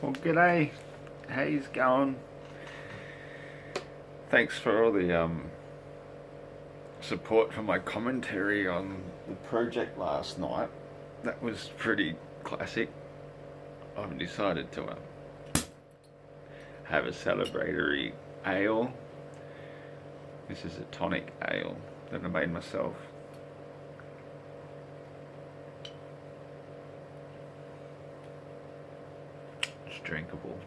Well, g'day. How's going? Thanks for all the support for my commentary on the project last night. That was pretty classic. I've decided to have a celebratory ale. This is a tonic ale that I made myself. It's drinkable.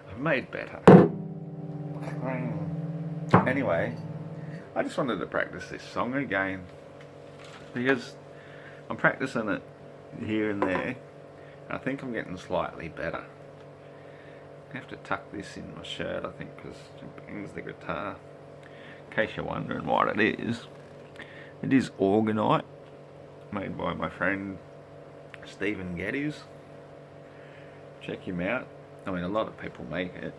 I've made better. Anyway, I just wanted to practice this song again because I'm practicing it here and there. I think I'm getting slightly better. I have to tuck this in my shirt, I think, because it bangs the guitar. In case you're wondering what it is Orgonite, made by my friend Stephen Geddes. Check him out. I mean, a lot of people make it,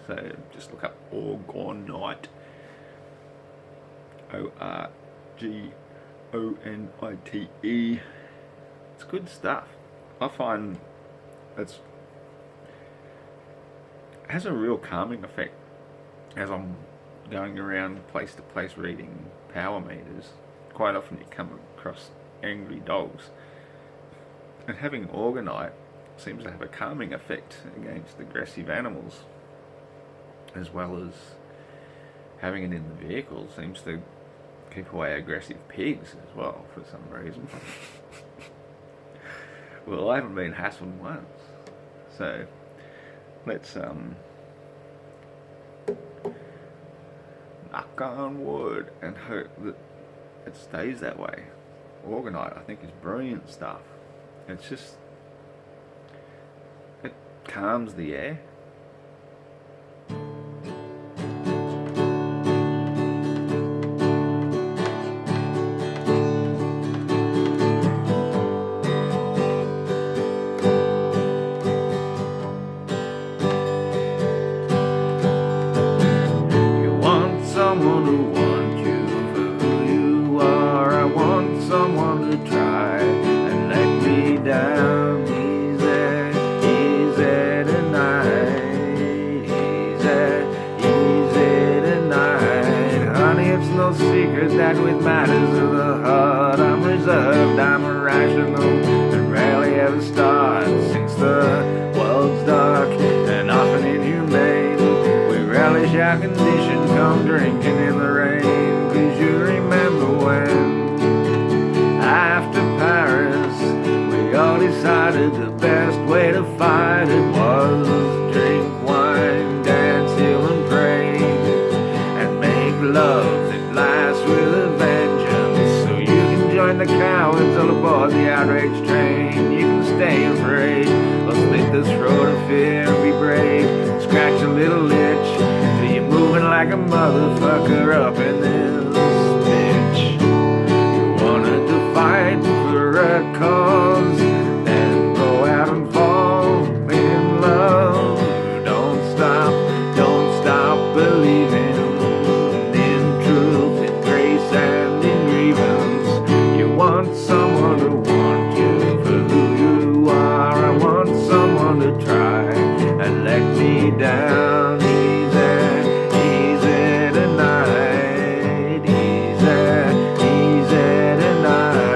so just look up Orgonite, O-R-G-O-N-I-T-E. It's good stuff. I find it has a real calming effect as I'm going around place to place reading power meters. Quite often you come across angry dogs, and having Orgonite seems to have a calming effect against aggressive animals, as well as having it in the vehicle seems to keep away aggressive pigs as well for some reason. Well, I haven't been hassled once, so let's knock on wood and hope that it stays that way. Orgonite, I think, is brilliant stuff. It's just, it calms the air. Someone who wants you for who you are. I want someone to try and let me down. Easy tonight. Easy tonight. Honey, it's no secret that with matters of the heart I'm reserved, I'm irrational, and rarely ever start. Since the world's dark and often inhumane, we relish our condition, come drinking in the rain. Cause you remember when, after Paris, we all decided the best way to fight it was drink wine, dance, heal and pray, and make love that lasts with a vengeance. So you can join the cowards all aboard the outraged train. You can stay and pray, or split this road of fear and be brave. Scratch a little itch till you're moving like a motherfucker up in this bitch. You wanted to fight for a cause, then go out and fall in love. Don't stop believing in truth, in grace and in grievance. You want someone to want you for who you are. I want someone to try and let me down. Easy tonight. Easy tonight.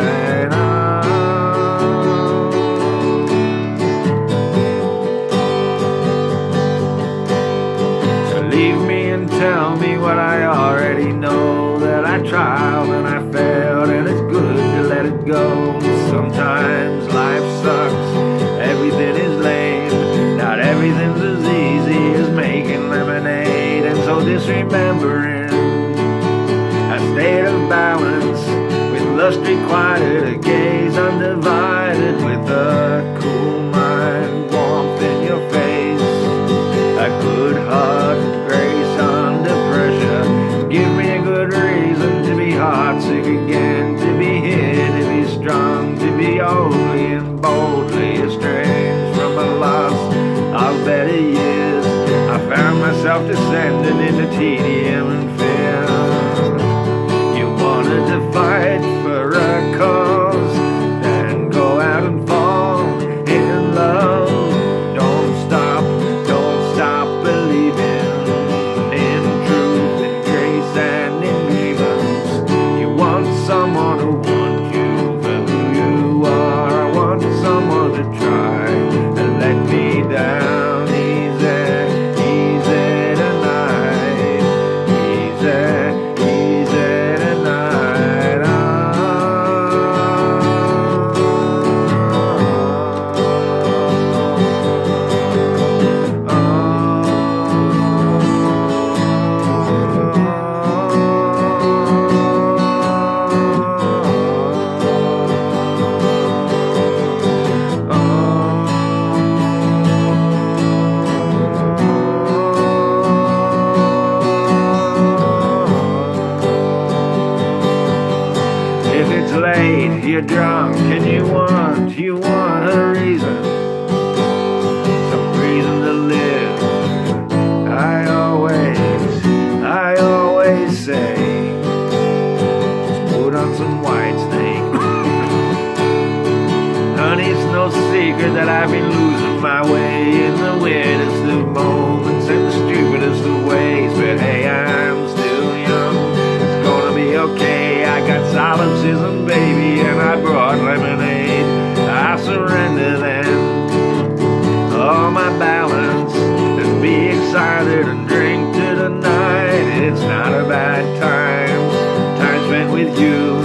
So leave me and tell me what I already know, that I tried and I failed, and it's good to let it go. Sometimes life sucks, everything is lame, not everything's as easy as making lemonade. And so disremembering a state of balance, with lust requited, a gaze undivided, with a cool mind, warmth in your face, a good heart, grace under pressure. Give me a good reason to be heartsick again, to be here, to be strong, to be only and boldly estranged from a loss of better years. I found myself descending into tedium and fear. You wanted to fight for a cause, then go out and fall in love. you're drunk and you want a reason, some reason to live. I always say, just put on some Whitesnake. Honey, it's no secret that I've been losing my way in the weirdest of moments and the stupidest of ways. But hey, I'm still young, it's gonna be okay. I got solipsism, baby, and I brought lemonade. I surrender then all my balance and be excited and drink to the night. It's not a bad time spent with you.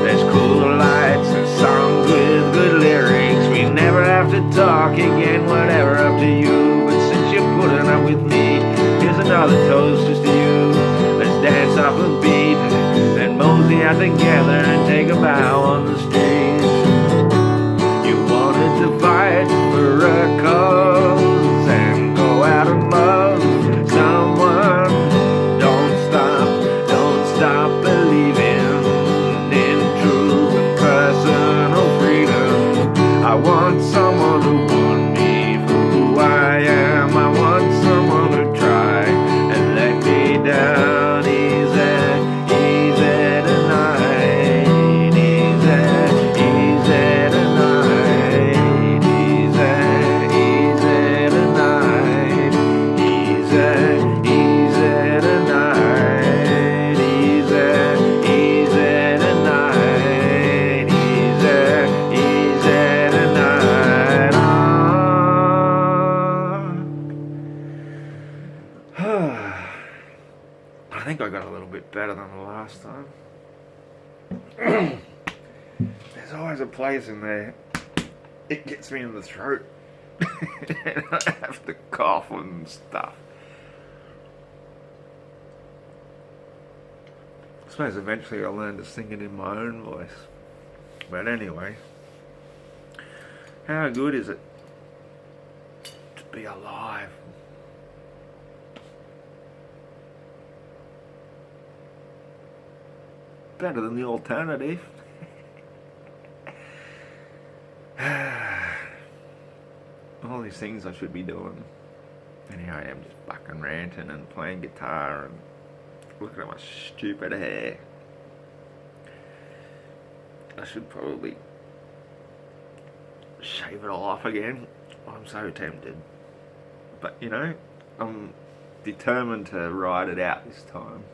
There's cool lights and songs with good lyrics. We never have to talk again, whatever, up to you. But since you're putting up with me, here's another toast just to you. Let's dance off the beat, then mosey out together and take a bow on the street. You wanted to fight for a cause and go out and love someone. Don't stop believing in truth and personal freedom. I want someone to want me for who I am. I want someone to try and let me down. Easy tonight. Easy tonight. Easy tonight. Easy tonight. Easy tonight. Easy tonight. I think I got a little bit better than the last time. There's always a place in there, it gets me in the throat. And I have to cough and stuff. I suppose eventually I'll learn to sing it in my own voice. But anyway, how good is it to be alive? Better than the alternative. All these things I should be doing. And here I am just fucking ranting and playing guitar and looking at my stupid hair. I should probably shave it all off again. I'm so tempted. But you know, I'm determined to ride it out this time.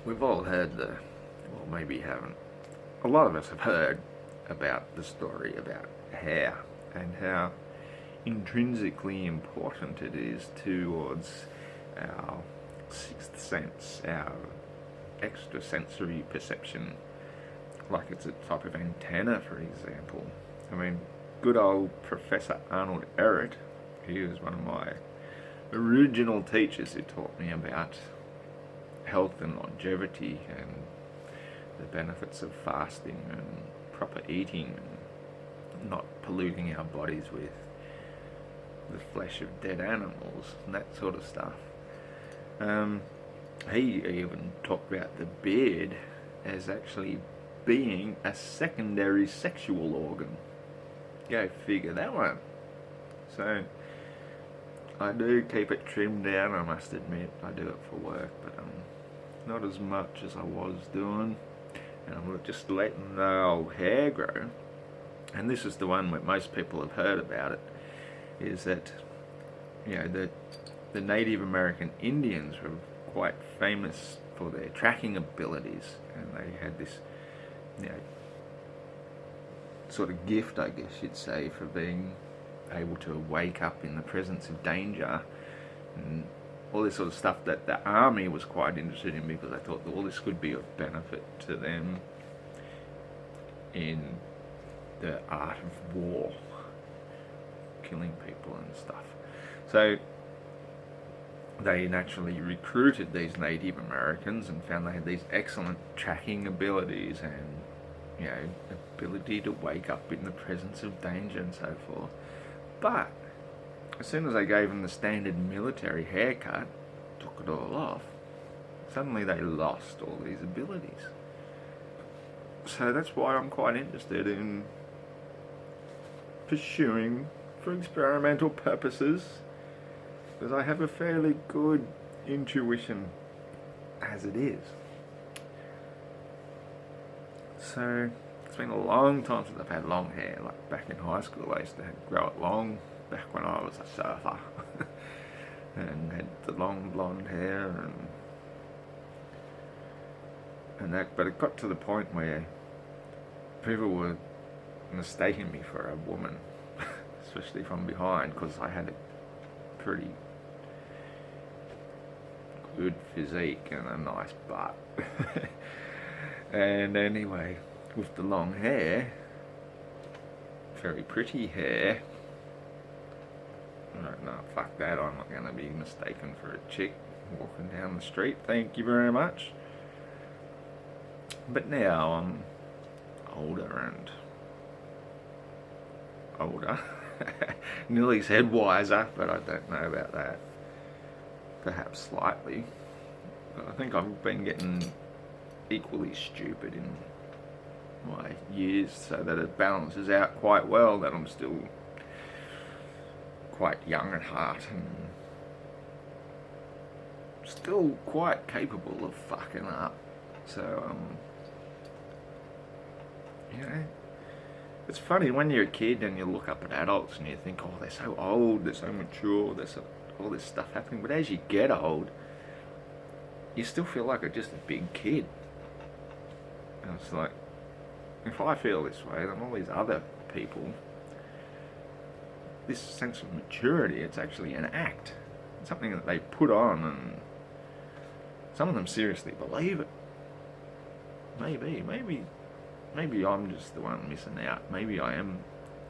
We've all heard well, maybe you haven't. A lot of us have heard about the story about hair and how intrinsically important it is towards our sixth sense, our extrasensory perception, like it's a type of antenna, for example. I mean, good old Professor Arnold Ehret, he was one of my original teachers who taught me about health and longevity and the benefits of fasting and proper eating and not polluting our bodies with the flesh of dead animals and that sort of stuff. He even talked about the beard as actually being a secondary sexual organ. Go figure that one. So I do keep it trimmed down, I must admit. I do it for work, but not as much as I was doing. And I'm just letting the old hair grow. And this is the one where most people have heard about it, is that, you know, the Native American Indians were quite famous for their tracking abilities, and they had this, you know, sort of gift, I guess you'd say, for being able to wake up in the presence of danger and all this sort of stuff that the army was quite interested in, because they thought that all this could be of benefit to them in the art of war, killing people and stuff. So they naturally recruited these Native Americans and found they had these excellent tracking abilities and, you know, ability to wake up in the presence of danger and so forth. But as soon as they gave them the standard military haircut, took it all off, suddenly they lost all these abilities. So that's why I'm quite interested in pursuing for experimental purposes, because I have a fairly good intuition as it is. So it's been a long time since I've had long hair. Like back in high school I used to grow it long, back when I was a surfer and had the long blonde hair and that, but it got to the point where people were mistaking me for a woman, especially from behind, because I had a pretty good physique and a nice butt. And anyway, with the long hair, very pretty hair, no, fuck that, I'm not going to be mistaken for a chick walking down the street, thank you very much. But now I'm older and older. Nearly said wiser, but I don't know about that. Perhaps slightly. But I think I've been getting equally stupid in my years, so that it balances out quite well that I'm still quite young at heart and still quite capable of fucking up. So, you know, it's funny when you're a kid and you look up at adults and you think, oh, they're so old, they're so mature, there's all this stuff happening. But as you get old, you still feel like you're just a big kid. And it's like, if I feel this way, then all these other people, this sense of maturity, it's actually an act. It's something that they put on, and some of them seriously believe it. Maybe I'm just the one missing out. Maybe I am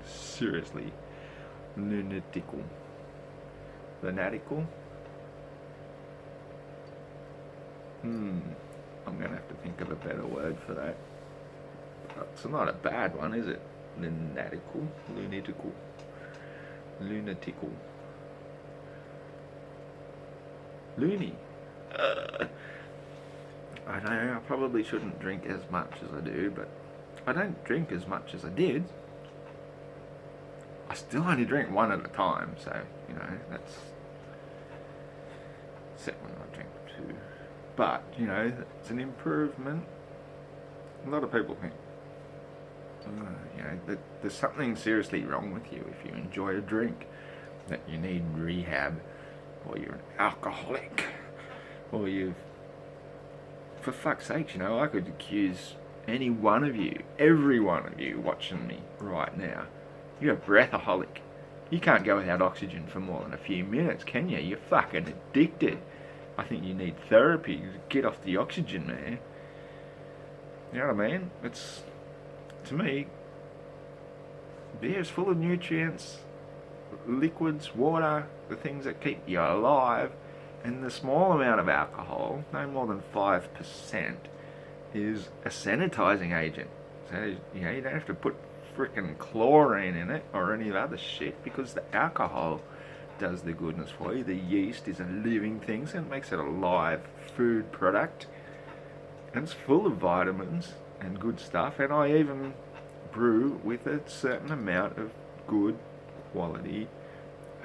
seriously lunatical. Lunatical? I'm going to have to think of a better word for that. It's not a bad one, is it? Lunatical? Lunatical. Lunatical. Loony. I know, I probably shouldn't drink as much as I do, but I don't drink as much as I did. I still only drink one at a time, so, you know, that's... except when I drink two. But, you know, it's an improvement. A lot of people think, you know, that there's something seriously wrong with you if you enjoy a drink, that you need rehab, or you're an alcoholic, or you've... For fuck's sake, you know, I could accuse any one of you, every one of you watching me right now, you're a breathaholic. You can't go without oxygen for more than a few minutes, can you? You're fucking addicted. I think you need therapy to get off the oxygen, man. You know what I mean? It's, to me, beer's full of nutrients, liquids, water, the things that keep you alive, and the small amount of alcohol, no more than 5%, is a sanitizing agent. So, you know, you don't have to put frickin' chlorine in it or any other shit, because the alcohol does the goodness for you. The yeast is a living thing, so it makes it a live food product. And it's full of vitamins and good stuff, and I even brew with a certain amount of good quality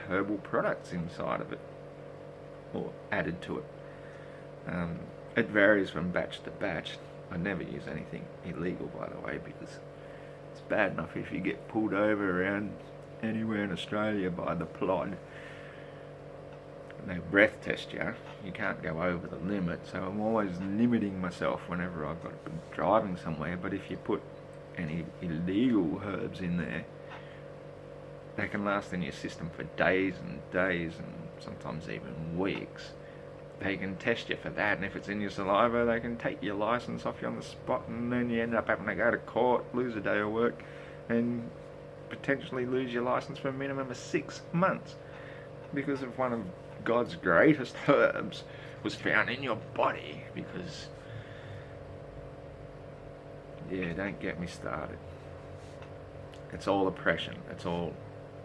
herbal products inside of it, or added to it. It varies from batch to batch. I never use anything illegal, by the way, because it's bad enough if you get pulled over around anywhere in Australia by the plod. They breath test you. You can't go over the limit, so I'm always limiting myself whenever I've got to be driving somewhere. But if you put any illegal herbs in there, they can last in your system for days and days, and sometimes even weeks. They can test you for that, and if it's in your saliva, they can take your license off you on the spot, and then you end up having to go to court, lose a day of work, and potentially lose your license for a minimum of 6 months because of one of God's greatest herbs was found in your body. Because, yeah, don't get me started. It's all oppression. It's all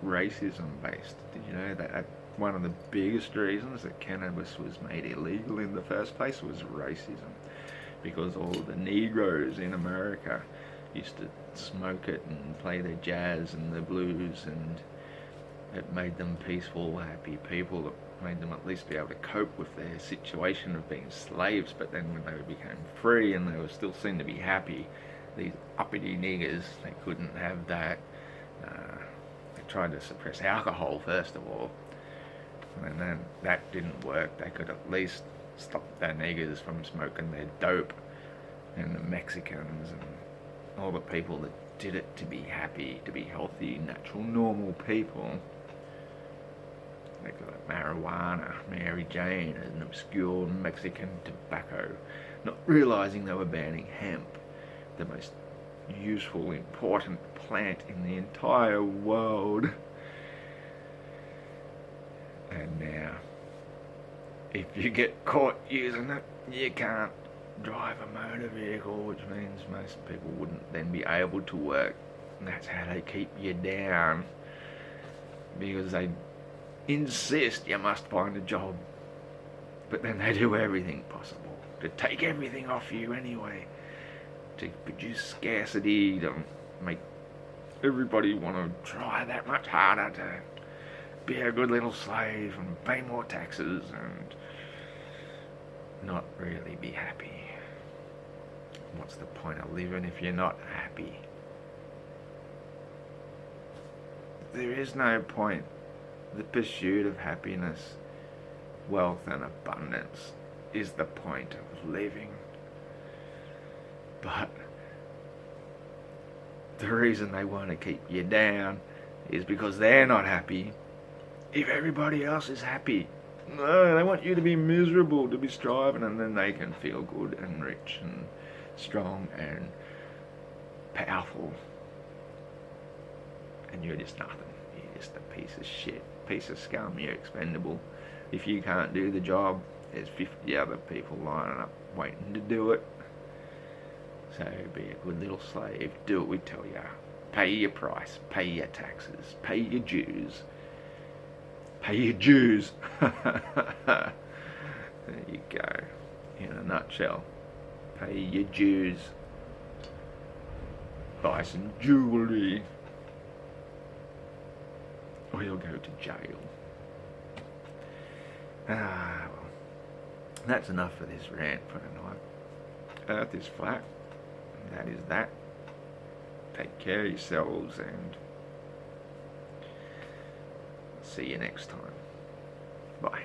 racism based. Did you know that one of the biggest reasons that cannabis was made illegal in the first place was racism? because all the Negroes in America used to smoke it and play the jazz and the blues, and it made them peaceful, happy people. It made them at least be able to cope with their situation of being slaves. But then when they became free and they were still seen to be happy, these uppity niggers, they couldn't have that. They tried to suppress alcohol first of all, and then that didn't work. They could at least stop the niggers from smoking their dope, and the Mexicans and all the people that did it to be happy, to be healthy, natural, normal people. They got marijuana, Mary Jane, an obscure Mexican tobacco, not realizing they were banning hemp, the most useful, important plant in the entire world. And now, if you get caught using it, you can't drive a motor vehicle, which means most people wouldn't then be able to work. And that's how they keep you down, because they insist you must find a job, but then they do everything possible to take everything off you anyway, to produce scarcity, to make everybody want to try that much harder to be a good little slave and pay more taxes and not really be happy. What's the point of living if you're not happy? There is no point. The pursuit of happiness, wealth and abundance is the point of living. But the reason they want to keep you down is because they're not happy if everybody else is happy. No, they want you to be miserable, to be striving, and then they can feel good and rich and strong and powerful. And you're just nothing. You're just a piece of shit, piece of scum. You're expendable. If you can't do the job, there's 50 other people lining up waiting to do it. So be a good little slave. Do what we tell you. Pay your price. Pay your taxes. Pay your dues. Pay your dues. There you go. In a nutshell. Pay your dues. Buy some jewelry, or you'll go to jail. Well, that's enough for this rant for tonight. Earth is flat. That is that. Take care of yourselves and see you next time. Bye.